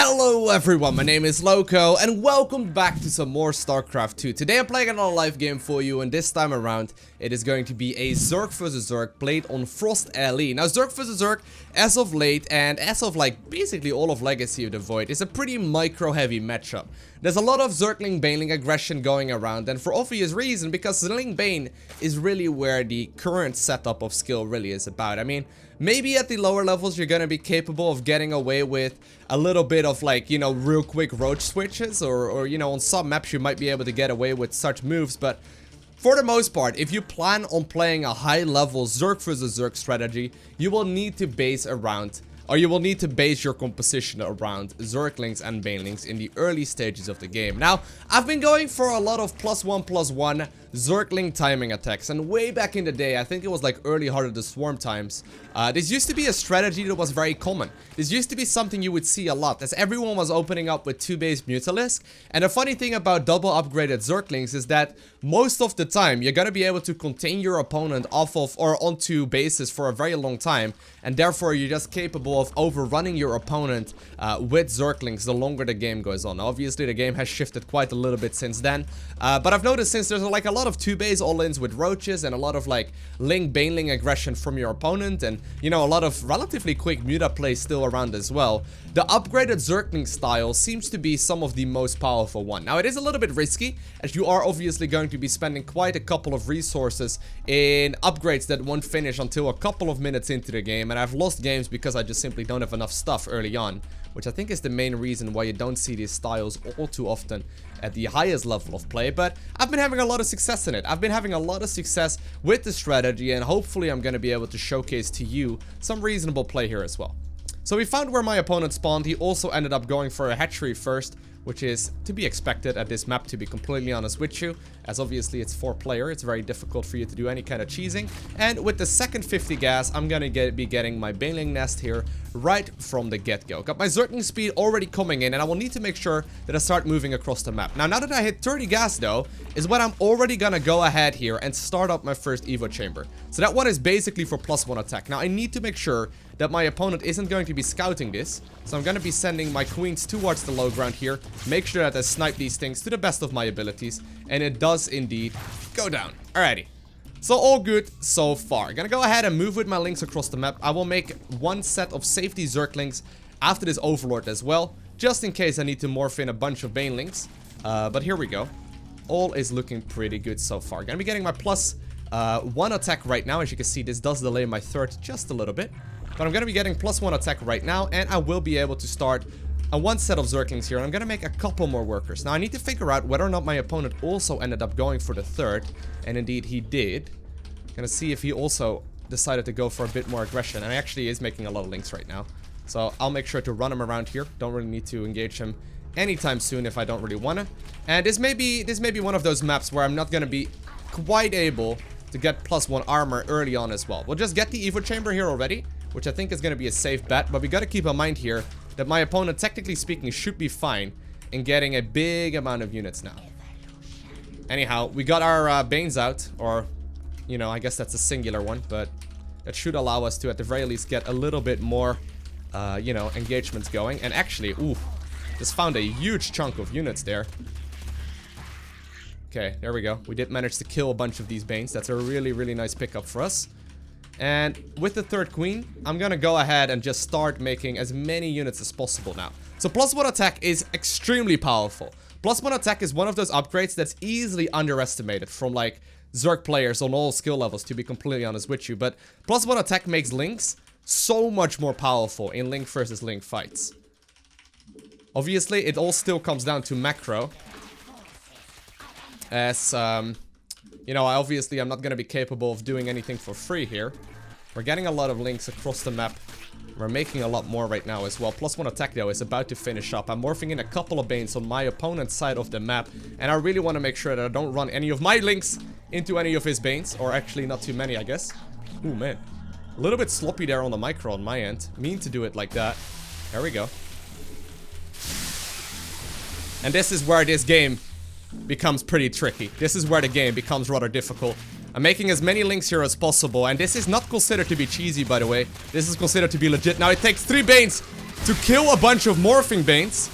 Hello everyone, my name is Lowko and welcome back to some more StarCraft 2. Today I'm playing another live game for you, and this time around it is going to be a Zerg vs Zerg played on Frost LE. Now Zerg vs Zerg, as of late and as of like basically all of Legacy of the Void, is a pretty micro heavy matchup. There's a lot of Zergling Baneling aggression going around, and for obvious reason, because Zergling Bane is really where the current setup of skill really is about. I mean, maybe at the lower levels you're gonna be capable of getting away with a little bit of like, you know, real quick roach switches, or you know, on some maps you might be able to get away with such moves, but for the most part, if you plan on playing a high level Zerg vs Zerg strategy, you will need to base around, or you will need to base your composition around Zerglings and Banelings in the early stages of the game. Now, I've been going for a lot of +1/+1 Zergling timing attacks, and way back in the day, I think it was like early Heart of the Swarm times, this used to be a strategy that was very common. This used to be something you would see a lot, as everyone was opening up with 2 base Mutalisk. And the funny thing about double upgraded Zerglings is that most of the time, you're gonna be able to contain your opponent off of or onto bases for a very long time, and therefore you're just capable of overrunning your opponent with Zerglings the longer the game goes on. Now, obviously the game has shifted quite a little bit since then, but I've noticed since there's like a lot of 2 base all-ins with roaches and a lot of like Ling Baneling aggression from your opponent, and you know, a lot of relatively quick muta play still around as well, the upgraded Zergling style seems to be some of the most powerful one. Now, it is a little bit risky, as you are obviously going to be spending quite a couple of resources in upgrades that won't finish until a couple of minutes into the game, and I've lost games because I just simply don't have enough stuff early on, which I think is the main reason why you don't see these styles all too often at the highest level of play. But I've been having a lot of success in it. I've been having a lot of success with the strategy, and hopefully I'm going to be able to showcase to you some reasonable play here as well. So we found where my opponent spawned. He also ended up going for a hatchery first, which is to be expected at this map, to be completely honest with you, as obviously it's 4-player, it's very difficult for you to do any kind of cheesing. And with the second 50 gas, I'm gonna be getting my Baneling nest here right from the get-go. Got my Zergling speed already coming in, and I will need to make sure that I start moving across the map. Now that I hit 30 gas though, is when I'm already gonna go ahead here and start up my first Evo chamber. So that one is basically for +1 attack. Now I need to make sure that my opponent isn't going to be scouting this, so I'm going to be sending my queens towards the low ground here, make sure that I snipe these things to the best of my abilities, and it does indeed go down. Alrighty, so all good so far. Gonna go ahead and move with my links across the map. I will make one set of safety Zerglings after this Overlord as well, just in case I need to morph in a bunch of Banelings, but here we go. All is looking pretty good so far. Gonna be getting my +1 attack right now. As you can see, this does delay my third just a little bit, but I'm going to be getting +1 attack right now, and I will be able to start one set of Zerglings here. I'm going to make a couple more workers. Now, I need to figure out whether or not my opponent also ended up going for the third, and indeed he did. Gonna see if he also decided to go for a bit more aggression, and he actually is making a lot of links right now. So I'll make sure to run him around here. Don't really need to engage him anytime soon if I don't really want to. And this may be one of those maps where I'm not going to be quite able to get +1 armor early on as well. We'll just get the Evo chamber here already, which I think is going to be a safe bet, but we got to keep in mind here that my opponent, technically speaking, should be fine in getting a big amount of units now. Anyhow, we got our Banes out, or, you know, I guess that's a singular one, but that should allow us to, at the very least, get a little bit more, you know, engagements going. And actually, ooh, just found a huge chunk of units there. Okay, there we go. We did manage to kill a bunch of these Banes. That's a really, really nice pickup for us. And with the third queen, I'm gonna go ahead and just start making as many units as possible now. So +1 attack is extremely powerful. +1 attack is one of those upgrades that's easily underestimated from like Zerg players on all skill levels, to be completely honest with you. But +1 attack makes links so much more powerful in link versus link fights. Obviously, it all still comes down to macro. As, you know, I'm not going to be capable of doing anything for free here. We're getting a lot of links across the map. We're making a lot more right now as well. +1 attack, though, is about to finish up. I'm morphing in a couple of Banes on my opponent's side of the map, and I really want to make sure that I don't run any of my links into any of his Banes, or actually not too many, I guess. Ooh, man. A little bit sloppy there on the micro on my end. Mean to do it like that. There we go. And this is where this game becomes pretty tricky. This is where the game becomes rather difficult. I'm making as many links here as possible, and this is not considered to be cheesy, by the way. This is considered to be legit. Now it takes 3 Banes to kill a bunch of morphing banes.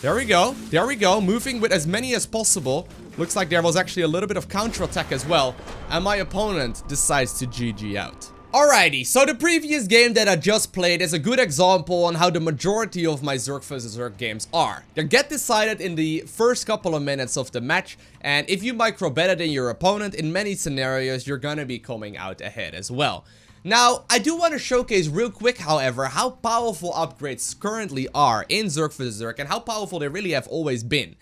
There we go. There we go. Moving with as many as possible. Looks like there was actually a little bit of counterattack as well. And my opponent decides to GG out. Alrighty, so the previous game that I just played is a good example on how the majority of my Zerg vs Zerg games are. They get decided in the first couple of minutes of the match, and if you micro better than your opponent, in many scenarios you're gonna be coming out ahead as well. Now, I do want to showcase real quick, however, how powerful upgrades currently are in Zerg vs Zerg and how powerful they really have always been.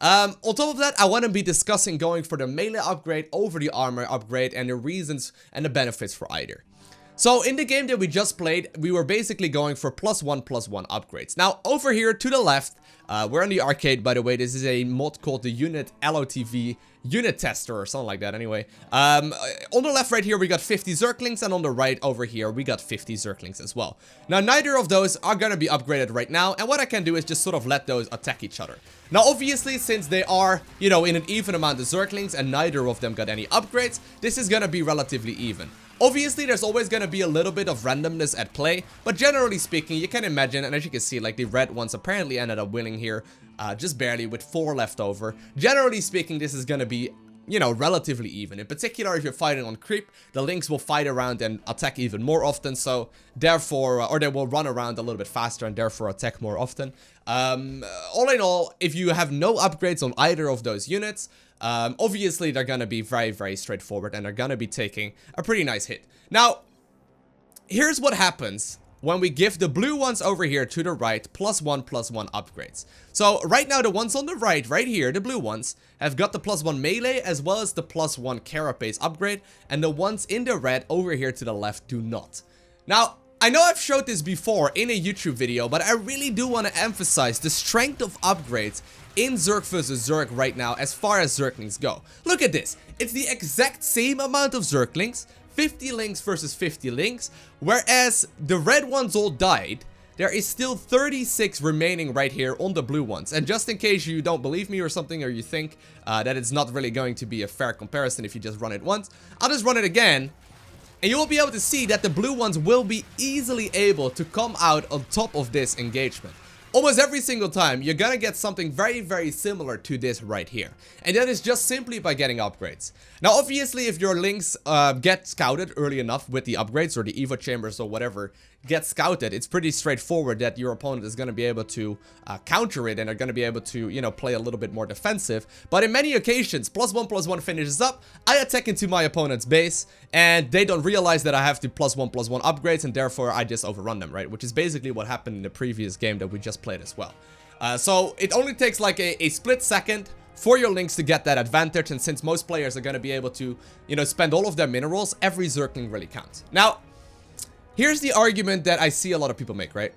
On top of that, I want to be discussing going for the melee upgrade over the armor upgrade and the reasons and the benefits for either. So in the game that we just played, we were basically going for +1/+1 upgrades. Now over here to the left, we're on the arcade, by the way. This is a mod called the unit LowkoTV unit tester or something like that anyway. On the left right here we got 50 Zerglings, and on the right over here we got 50 Zerglings as well. Now neither of those are gonna be upgraded right now, and what I can do is just sort of let those attack each other. Now obviously, since they are, you know, in an even amount of Zerglings and neither of them got any upgrades, this is gonna be relatively even. Obviously, there's always going to be a little bit of randomness at play, but generally speaking, you can imagine, and as you can see, like the red ones apparently ended up winning here, just barely with 4 left over. Generally speaking, this is going to be, you know, relatively even. In particular, if you're fighting on creep, the links will fight around and attack even more often, so therefore, or they will run around a little bit faster and therefore attack more often. All in all, if you have no upgrades on either of those units, obviously they're gonna be very, very straightforward and they're gonna be taking a pretty nice hit. Now, here's what happens when we give the blue ones over here to the right +1/+1 upgrades. So right now the ones on the right here, the blue ones, have got the +1 melee as well as the +1 carapace upgrade, and the ones in the red over here to the left do not. Now, I know I've showed this before in a YouTube video, but I really do want to emphasize the strength of upgrades in Zerg vs Zerg right now as far as Zerglings go. Look at this. It's the exact same amount of Zerglings, 50 links versus 50 links, whereas the red ones all died. There is still 36 remaining right here on the blue ones. And just in case you don't believe me or something, or you think that it's not really going to be a fair comparison if you just run it once, I'll just run it again. And you will be able to see that the blue ones will be easily able to come out on top of this engagement. Almost every single time, you're gonna get something very, very similar to this right here. And that is just simply by getting upgrades. Now, obviously, if your links get scouted early enough with the upgrades or the Evo chambers or whatever get scouted, it's pretty straightforward that your opponent is gonna be able to counter it and are gonna be able to, you know, play a little bit more defensive. But in many occasions, +1/+1 finishes up, I attack into my opponent's base, and they don't realize that I have the +1/+1 upgrades, and therefore I just overrun them, right? Which is basically what happened in the previous game that we just played as well. So it only takes like a split second for your links to get that advantage, and since most players are going to be able to, you know, spend all of their minerals, every Zergling really counts. Now, here's the argument that I see a lot of people make, right?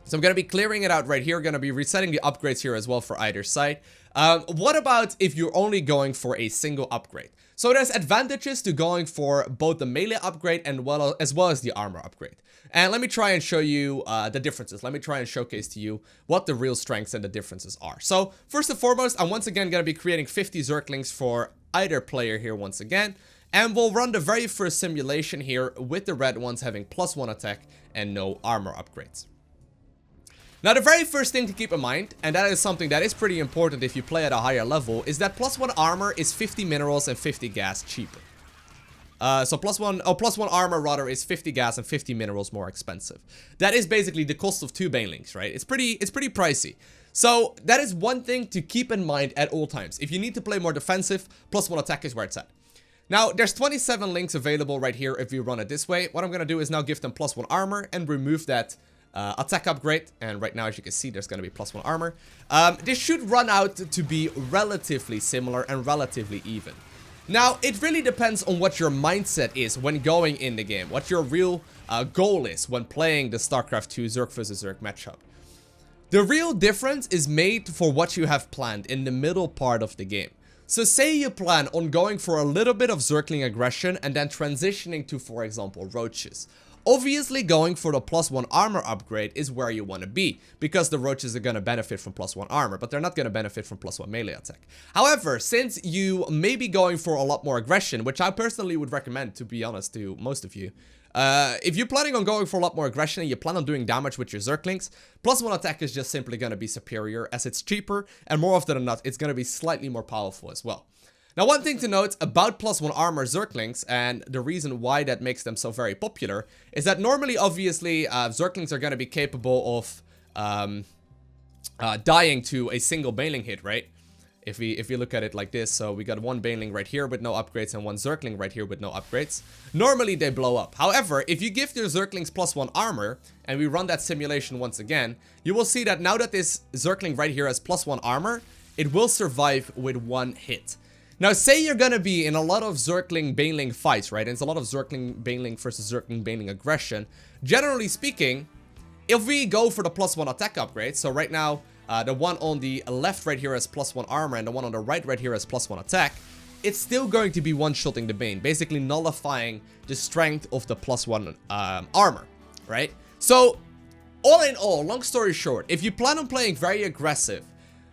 So I'm going to be clearing it out right here, going to be resetting the upgrades here as well for either side. What about if you're only going for a single upgrade? So there's advantages to going for both the melee upgrade and as well as the armor upgrade. And let me try and show you the differences. Let me try and showcase to you what the real strengths and the differences are. So first and foremost, I'm once again going to be creating 50 Zerglings for either player here once again. And we'll run the very first simulation here with the red ones having +1 attack and no armor upgrades. Now, the very first thing to keep in mind, and that is something that is pretty important if you play at a higher level, is that +1 armor is 50 minerals and 50 gas cheaper. So +1 armor rather is 50 gas and 50 minerals more expensive. That is basically the cost of 2 banelings, right? It's pretty pricey. So that is one thing to keep in mind at all times. If you need to play more defensive, +1 attack is where it's at. Now, there's 27 links available right here if you run it this way. What I'm gonna do is now give them +1 armor and remove that attack upgrade, and right now, as you can see, there's going to be +1 armor. This should run out to be relatively similar and relatively even. Now, it really depends on what your mindset is when going in the game, what your real goal is when playing the StarCraft 2 Zerg vs Zerg matchup. The real difference is made for what you have planned in the middle part of the game. So say you plan on going for a little bit of Zergling aggression and then transitioning to, for example, roaches. Obviously, going for the +1 armor upgrade is where you want to be, because the roaches are going to benefit from +1 armor, but they're not going to benefit from +1 melee attack. However, since you may be going for a lot more aggression, which I personally would recommend, to be honest, to most of you, If you're planning on going for a lot more aggression and you plan on doing damage with your Zerglings, +1 attack is just simply going to be superior as it's cheaper, and more often than not, it's going to be slightly more powerful as well. Now, one thing to note about +1 armor Zerglings, and the reason why that makes them so very popular, is that normally, obviously, Zerglings are going to be capable of dying to a single Baneling hit, right? If we look at it like this, so we got one Baneling right here with no upgrades and one Zergling right here with no upgrades. Normally, they blow up. However, if you give your Zerglings +1 armor, and we run that simulation once again, you will see that now that this Zergling right here has +1 armor, it will survive with one hit. Now, say you're gonna be in a lot of Zergling Baneling fights, right? And it's a lot of Zergling Baneling versus Zergling Baneling aggression. Generally speaking, if we go for the +1 attack upgrade, so right now, the one on the left right here has +1 armor, and the one on the right here has +1 attack, it's still going to be one-shotting the Bane, basically nullifying the strength of the +1 armor, right? So, all in all, long story short, if you plan on playing very aggressive,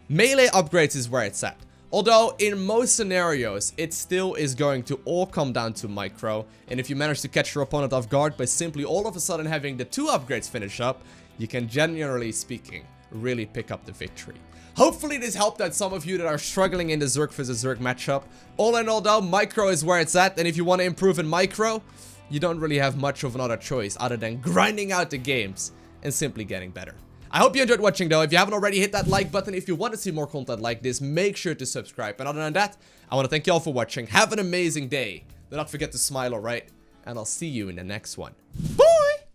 melee upgrades is where it's at. Although, in most scenarios, it still is going to all come down to micro, and if you manage to catch your opponent off guard by simply all of a sudden having the 2 upgrades finish up, you can, generally speaking, really pick up the victory. Hopefully this helped out some of you that are struggling in the Zerg vs Zerg matchup. All in all though, micro is where it's at, and if you want to improve in micro, you don't really have much of another choice other than grinding out the games and simply getting better. I hope you enjoyed watching though. If you haven't already, hit that like button. If you want to see more content like this, make sure to subscribe. And other than that, I want to thank you all for watching. Have an amazing day. Do not forget to smile, alright? And I'll see you in the next one. Bye!